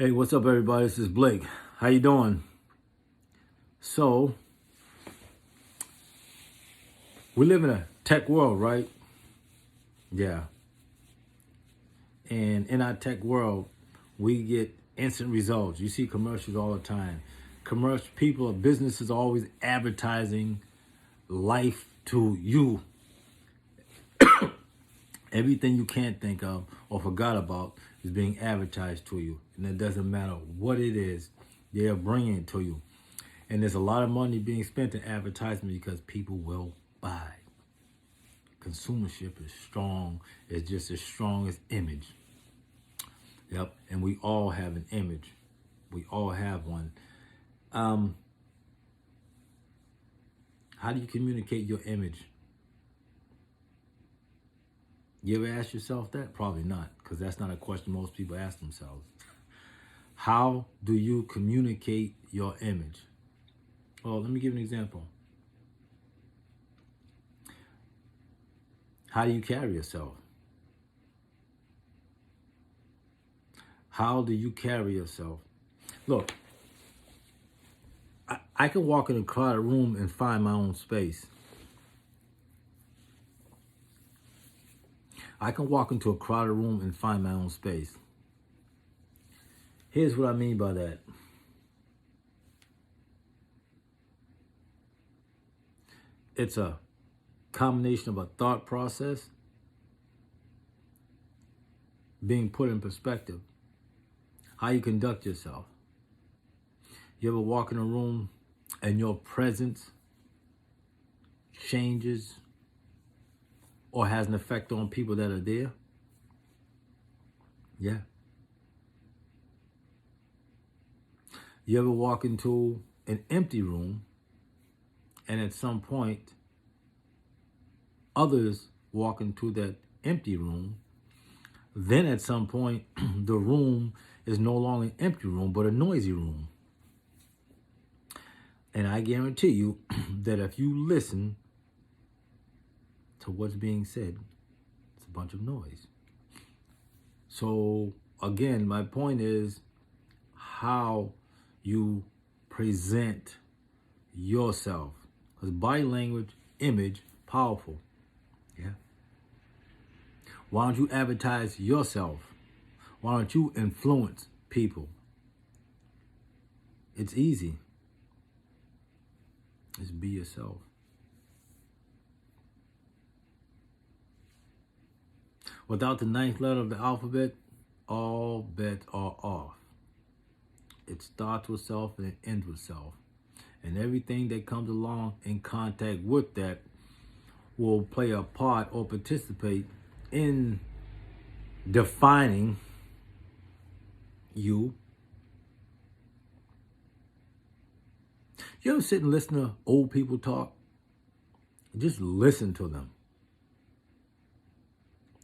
Hey, what's up, everybody? This is Blake. How you doing? So, we live in a tech world, right? Yeah. And in our tech world, we get instant results. You see commercials all the time. Commercial people or businesses are always advertising life to you. Everything you can't think of or forgot about is being advertised to you. And it doesn't matter what it is, they are bringing it to you. And there's a lot of money being spent in advertisement because people will buy. Consumership is strong. It's just as strong as image. Yep. And we all have an image. We all have one. How do you communicate your image? You ever ask yourself that? Probably not, because that's not a question most people ask themselves. How do you communicate your image? Well, let me give an example. How do you carry yourself? How do you carry yourself? Look, I can walk in a crowded room and find my own space. I can walk into a crowded room and find my own space. Here's what I mean by that. It's a combination of a thought process being put in perspective. How you conduct yourself. You ever walk in a room and your presence changes or has an effect on people that are there? Yeah. You ever walk into an empty room and at some point others walk into that empty room? Then at some point the room is no longer an empty room but a noisy room. And I guarantee you that if you listen to what's being said, it's a bunch of noise. So again, my point is how you present yourself. Because body language, image, powerful. Yeah. Why don't you advertise yourself? Why don't you influence people? It's easy. Just be yourself. Without the ninth letter of the alphabet, all bets are off. It starts with self and it ends with self. And everything that comes along in contact with that will play a part or participate in defining you. You ever sit and listen to old people talk? Just listen to them.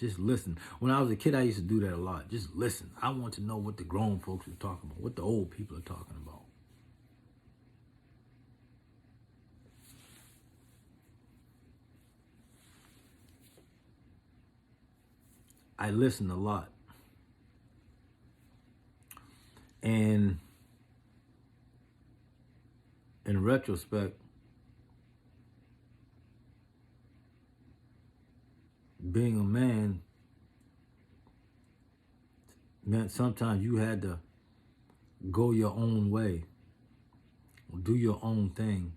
Just listen. When I was a kid, I used to do that a lot. Just listen. I want to know what the grown folks are talking about, what the old people are talking about. I listen a lot. And in retrospect, being a man meant sometimes you had to go your own way, do your own thing.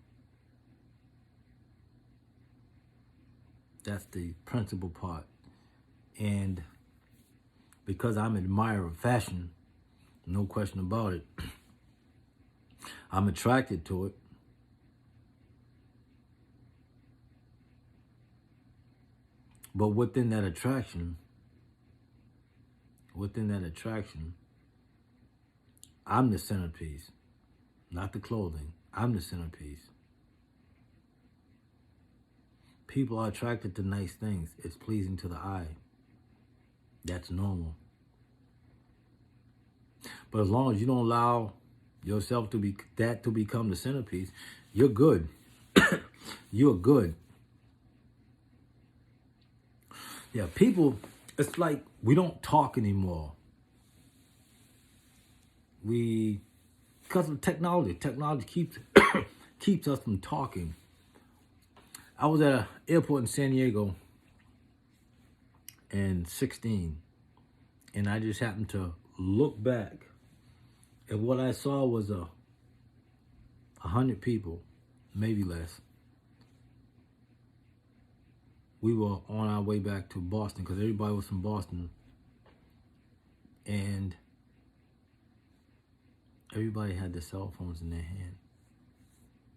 That's the principal part. And because I'm an admirer of fashion, no question about it, I'm attracted to it. But within that attraction, I'm the centerpiece, not the clothing. I'm the centerpiece. People are attracted to nice things. It's pleasing to the eye. That's normal. But as long as you don't allow yourself to become the centerpiece, you're good. You're good. Yeah, people, it's like we don't talk anymore. Because of technology keeps keeps us from talking. I was at an airport in San Diego in 16, and I just happened to look back, and what I saw was 100 people, maybe less. We were on our way back to Boston because everybody was from Boston, and everybody had their cell phones in their hand,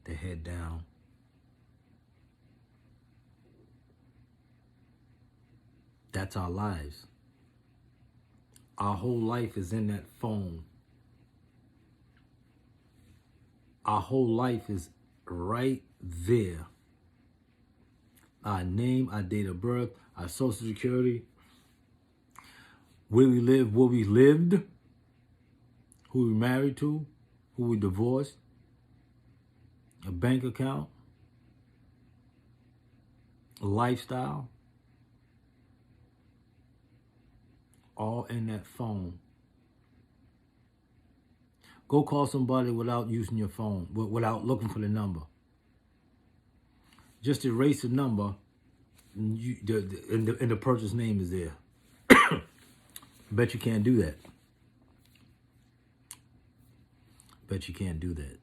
their head down. That's our lives. Our whole life is in that phone. Our whole life is right there. Our name, our date of birth, our social security, where we live, where we lived, who we married to, who we divorced, a bank account, a lifestyle, all in that phone. Go call somebody without using your phone, without looking for the number. Just erase the number, and the person's name is there. Bet you can't do that. Bet you can't do that.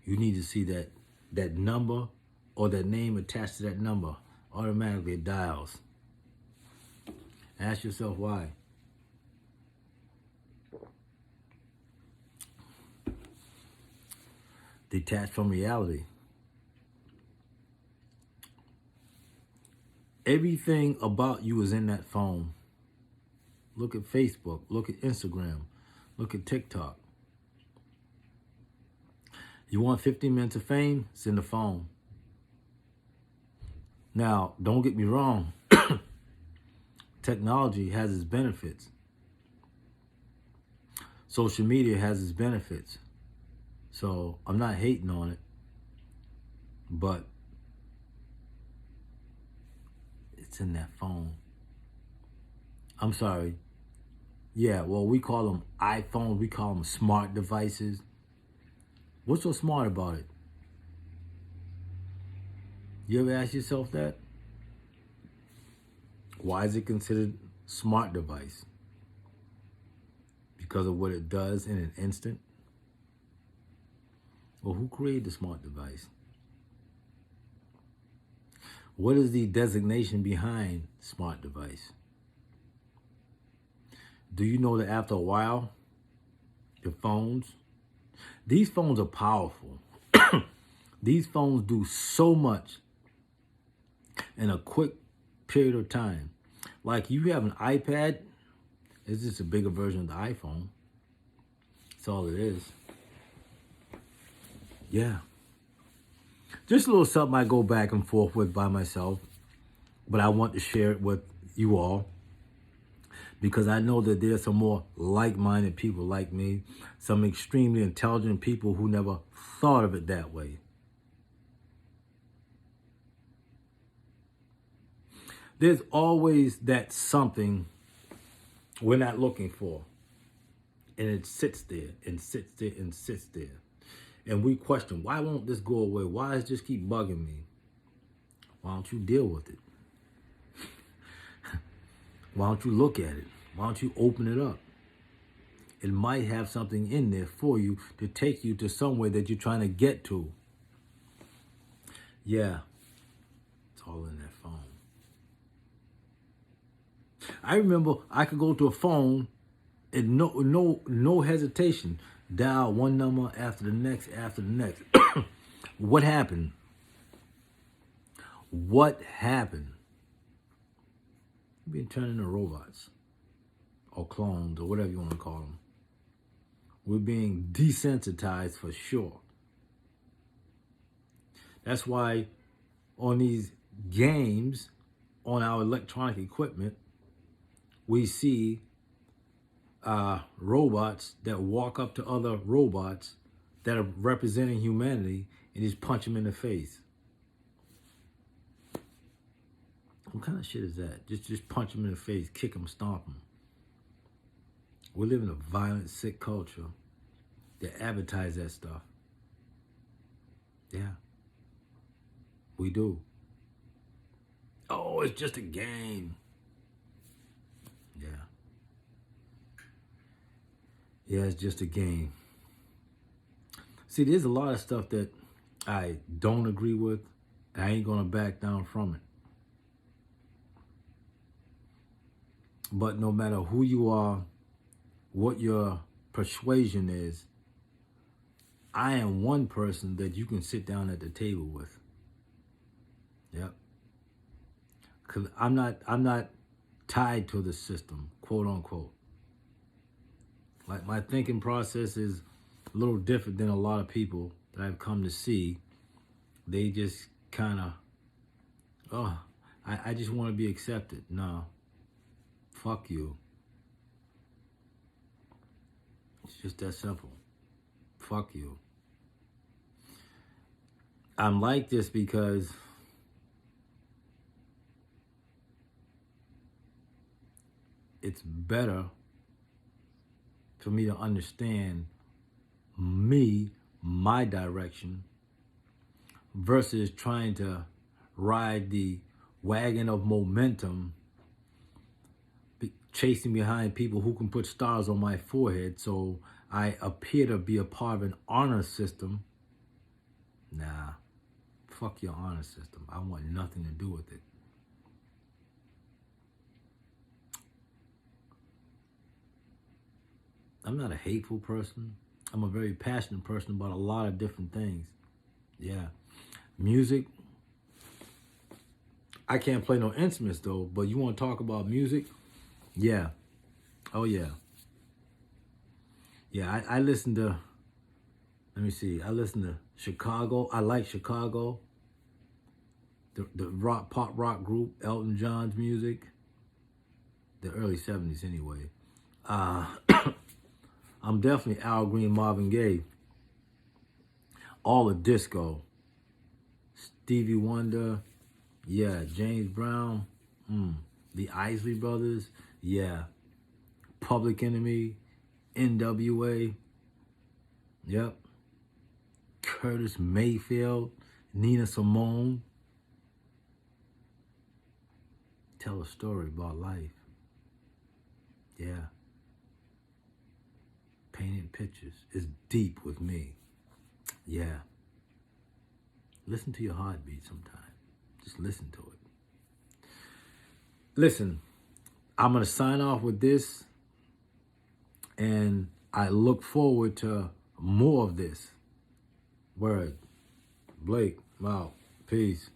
You need to see that number or that name attached to that number. Automatically it dials. Ask yourself why. Detached from reality. Everything about you is in that phone. Look at Facebook. Look at Instagram. Look at TikTok. You want 15 minutes of fame? It's in the phone. Now, don't get me wrong. Technology has its benefits. Social media has its benefits. So I'm not hating on it, but it's in that phone. I'm sorry. Yeah, well, we call them iPhones. We call them smart devices. What's so smart about it? You ever ask yourself that? Why is it considered smart device? Because of what it does in an instant? Well, who created the smart device? What is the designation behind smart device? Do you know that after a while, these phones are powerful. These phones do so much in a quick period of time. Like you have an iPad, it's just a bigger version of the iPhone. That's all it is. Yeah. Just a little something I go back and forth with by myself, but I want to share it with you all because I know that there's some more like-minded people like me, some extremely intelligent people who never thought of it that way. There's always that something we're not looking for, and it sits there and sits there and sits there. And we question, why won't this go away? Why does it just keep bugging me? Why don't you deal with it? Why don't you look at it? Why don't you open it up? It might have something in there for you to take you to somewhere that you're trying to get to. Yeah, it's all in that phone. I remember I could go to a phone and no hesitation, dial one number after the next. What happened? What happened? We've been turned into robots or clones or whatever you want to call them. We're being desensitized for sure. That's why on these games, on our electronic equipment, we see robots that walk up to other robots that are representing humanity and just punch them in the face. What kind of shit is that? Just punch them in the face, kick them, stomp them. We live in a violent, sick culture that advertise that stuff. Yeah, we do. Oh, it's just a game. Yeah. Yeah, it's just a game. See, there's a lot of stuff that I don't agree with. I ain't gonna back down from it. But no matter who you are, what your persuasion is, I am one person that you can sit down at the table with. Yep. Cause I'm not tied to the system, quote unquote. Like my thinking process is a little different than a lot of people that I've come to see. They just kind of, I just want to be accepted. No, fuck you. It's just that simple. Fuck you. I'm like this because it's better for me to understand me, my direction, versus trying to ride the wagon of momentum, chasing behind people who can put stars on my forehead so I appear to be a part of an honor system. Nah, fuck your honor system. I want nothing to do with it. I'm not a hateful person. I'm a very passionate person about a lot of different things. Yeah. Music. I can't play no instruments though, but you want to talk about music? Yeah. Oh yeah. Yeah, I listen to, let me see, I listen to Chicago. I like Chicago. The pop rock group, Elton John's music. The early 70s anyway. I'm definitely Al Green, Marvin Gaye. All the disco. Stevie Wonder. Yeah, James Brown. The Isley Brothers. Yeah. Public Enemy. NWA. Yep. Curtis Mayfield. Nina Simone. Tell a story about life. Yeah. Painting pictures is deep with me. Yeah. Listen to your heartbeat sometime. Just listen to it. Listen, I'm going to sign off with this, and I look forward to more of this. Word. Blake, I'm out. Peace.